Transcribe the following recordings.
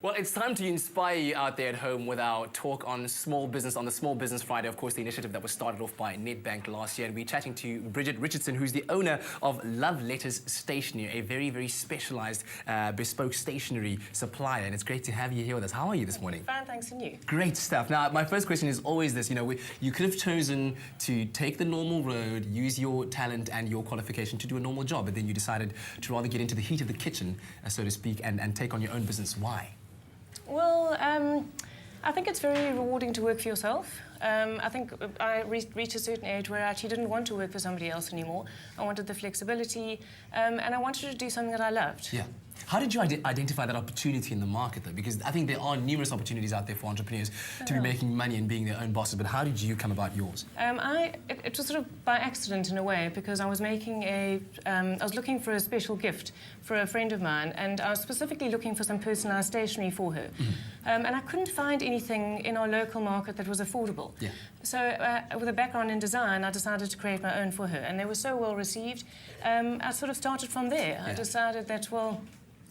Well, it's time to inspire you out there at home with our talk on small business, on the Small Business Friday, of course, the initiative that was started off by Nedbank last year. And we're chatting to Bridget Richardson, who's the owner of Love Letters Stationery, a very, very specialized bespoke stationery supplier. And it's great to have you here with us. How are you this morning? Fine, thanks, and you? Great stuff. Now, my first question is always this. You could have chosen to take the normal road, use your talent and your qualification to do a normal job, but then you decided to rather get into the heat of the kitchen, so to speak, and take on your own business. Why? Well, I think it's very rewarding to work for yourself. I think I reached a certain age where I actually didn't want to work for somebody else anymore. I wanted the flexibility, and I wanted to do something that I loved. Yeah. How did you identify that opportunity in the market, though? Because I think there are numerous opportunities out there for entrepreneurs to be making money and being their own bosses, but how did you come about yours? It was sort of by accident in a way, because I was making I was looking for a special gift for a friend of mine, and I was specifically looking for some personalised stationery for her. And I couldn't find anything in our local market that was affordable. Yeah. So with a background in design, I decided to create my own for her, and they were so well received. I sort of started from there. Yeah. I decided that, well,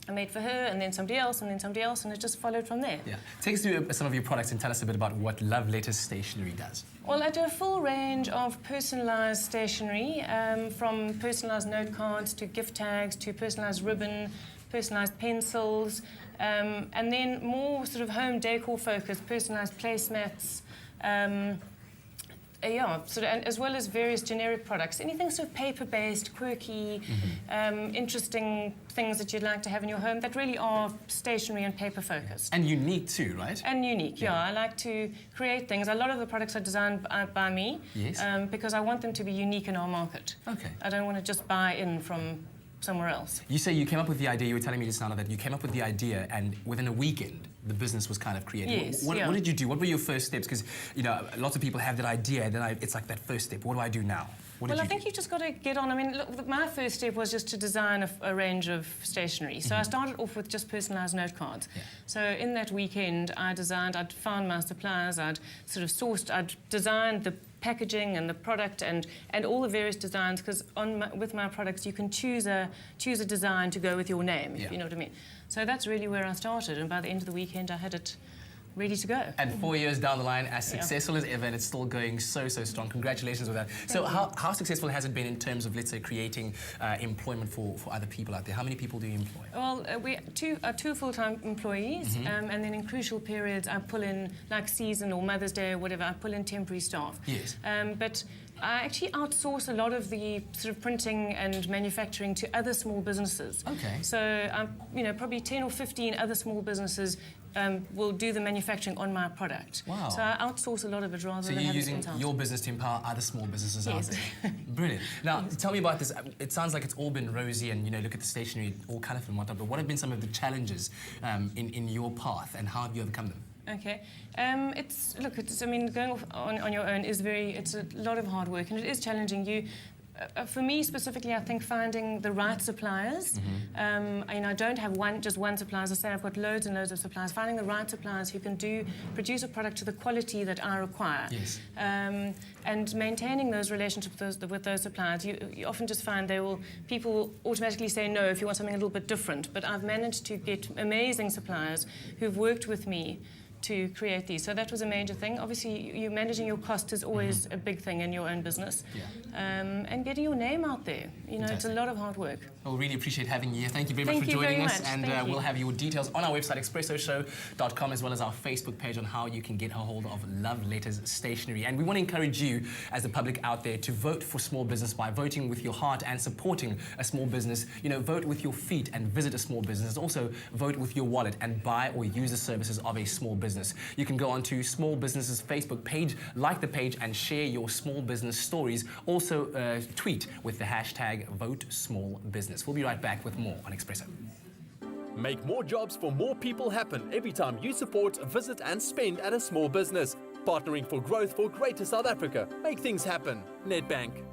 I made for her, and then somebody else, and then somebody else, and it just followed from there. Yeah. Take us through some of your products and tell us a bit about what Love Letters Stationery does. Well, I do a full range of personalised stationery, from personalised note cards to gift tags to personalised ribbon, personalised pencils, and then more sort of home decor focused, personalised placemats, and as well as various generic products. Anything sort of paper-based, quirky, interesting things that you'd like to have in your home that really are stationery and paper-focused. And unique too, right? And unique, yeah. I like to create things. A lot of the products are designed by me, yes. Because I want them to be unique in our market. Okay. I don't want to just buy in from somewhere else. You say you came up with the idea, you were telling me just now that you came up with the idea and within a weekend the business was kind of created. Yes, what did you do? What were your first steps? Because, lots of people have that idea and then it's like that first step. What do I do now? Well, I think you just got to get on. I mean, look, my first step was just to design a range of stationery. So I started off with just personalised note cards. Yeah. So in that weekend, I'd found my suppliers, I'd designed the packaging and the product and all the various designs, because with my products you can choose a design to go with your name, if you know what I mean. So that's really where I started, and by the end of the weekend I had it ready to go. And 4 years down the line, as successful as ever, and it's still going so strong. Congratulations with that. So how successful has it been in terms of, let's say, creating employment for other people out there? How many people do you employ? Well, we have two full-time employees, and then in crucial periods I pull in, like season or Mother's Day or whatever, I pull in temporary staff. Yes. But I actually outsource a lot of the sort of printing and manufacturing to other small businesses. Okay. So, probably 10 or 15 other small businesses will do the manufacturing on my product. Wow. So I outsource a lot of it rather than having it in-house. So you're using your business to empower other small businesses out there. Brilliant. Now, tell me about this. It sounds like it's all been rosy and, look at the stationery, all colourful and whatnot, but what have been some of the challenges in your path and how have you overcome them? Okay. Going off on your own it's a lot of hard work and it is challenging. For me specifically, I think finding the right suppliers. I don't have just one supplier. As I say, I've got loads and loads of suppliers. Finding the right suppliers who can produce a product to the quality that I require. Yes. And maintaining those relationships with those suppliers. You often just find people will automatically say no if you want something a little bit different. But I've managed to get amazing suppliers who've worked with me to create these. So that was a major thing. Obviously, you managing your cost is always a big thing in your own business. Yeah. And getting your name out there. It's a lot of hard work. Well, really appreciate having you here. Thank you very much for joining us. And we'll have your details on our website, expressoshow.com, as well as our Facebook page on how you can get a hold of Love Letters Stationery. And we want to encourage you, as the public out there, to vote for small business by voting with your heart and supporting a small business. Vote with your feet and visit a small business. Also, vote with your wallet and buy or use the services of a small business. You can go onto Small Businesses Facebook page, like the page, and share your small business stories. Also, tweet with the hashtag #VoteSmallBusiness. We'll be right back with more on Expresso. Make more jobs for more people happen every time you support, visit, and spend at a small business. Partnering for growth for Greater South Africa. Make things happen. Nedbank.